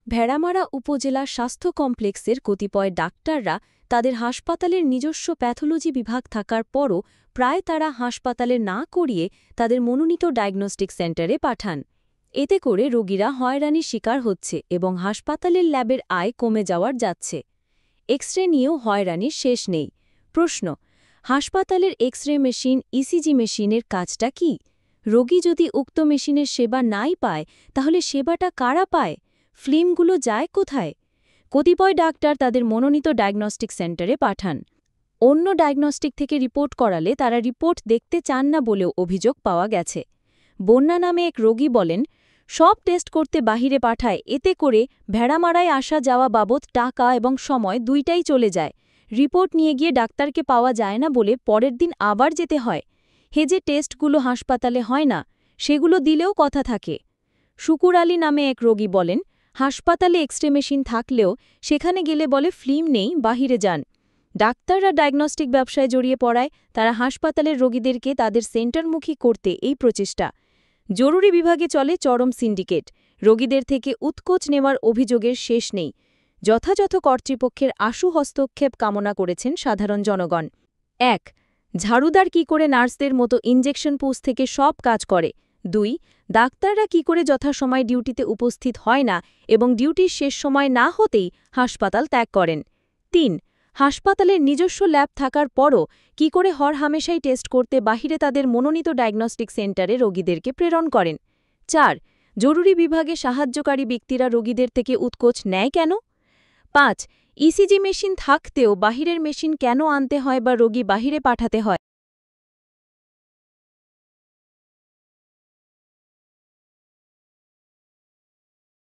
ভেড়ামারা উপজেলা স্বাস্থ্য কমপ্লেক্সের কতিপয় ডাক্তাররা তাদের হাসপাতালের নিজস্ব প্যাথোলজি বিভাগ থাকার পরও প্রায় তারা হাসপাতালে না করিয়ে তাদের মনোনীত ডায়াগনস্টিক সেন্টারে পাঠান। এতে করে রোগীরা হয়রানির শিকার হচ্ছে এবং হাসপাতালের ল্যাবের আয় কমে যাওয়ার যাচ্ছে। এক্স-রে নিয়েও হয়রানির শেষ নেই। প্রশ্ন: হাসপাতালের এক্স-রে মেশিন, ইসিজি মেশিনের কাজটা কি? রোগী যদি উক্ত মেশিনের সেবা নাই পায়, তাহলে সেবাটা কারা পায়? ফিল্মগুলো যায় কোথায়? কতিপয় ডাক্তার তাদের মনোনীত ডায়াগনস্টিক সেন্টারে পাঠান। অন্য ডায়াগনস্টিক থেকে রিপোর্ট করালে তারা রিপোর্ট দেখতে চান না বলেও অভিযোগ পাওয়া গেছে। বন্যা নামে এক রোগী বলেন, সব টেস্ট করতে বাহিরে পাঠায়, এতে করে ভেড়ামারায় আসা যাওয়া বাবদ টাকা এবং সময় দুইটাই চলে যায়। রিপোর্ট নিয়ে গিয়ে ডাক্তারকে পাওয়া যায় না বলে পরের দিন আবার যেতে হয়। যে টেস্টগুলো হাসপাতালে হয় না, সেগুলো দিলেও কথা থাকে। শুকুর আলী নামে এক রোগী বলেন, হাসপাতালে এক্স-রে মেশিন থাকলেও সেখানে গেলে বলে ফিল্ম নেই, বাহিরে যান। ডাক্তাররা ডায়াগনস্টিক ব্যবসায় জড়িয়ে পড়ায় তারা হাসপাতালের রোগীদেরকে তাদের সেন্টারমুখী করতে এই প্রচেষ্টা। জরুরি বিভাগে চলে চরম সিন্ডিকেট। রোগীদের থেকে উৎকোচ নেওয়ার অভিযোগের শেষ নেই। যথাযথ কর্তৃপক্ষের আশু হস্তক্ষেপ কামনা করেছেন সাধারণ জনগণ। ১. ঝাড়ুদার কি করে নার্সদের মতো ইনজেকশন পুশ থেকে সব কাজ করে? ২. ডাক্তাররা কি করে যথাসময় ডিউটিতে উপস্থিত হয় না এবং ডিউটির শেষ সময় না হতেই হাসপাতাল ত্যাগ করেন? ৩. হাসপাতালের নিজস্ব ল্যাব থাকার পরও কি করে হরহামেশাই টেস্ট করতে বাহিরে তাদের মনোনীত ডায়াগনস্টিক সেন্টারে রোগীদেরকে প্রেরণ করেন? ৪. জরুরি বিভাগে সাহায্যকারী ব্যক্তিরা রোগীদের থেকে উৎকোচ নেয় কেন? ৫. ইসিজি মেশিন থাকতেও বাহিরের মেশিন কেন আনতে হয় বা রোগী বাহিরে পাঠাতে হয়?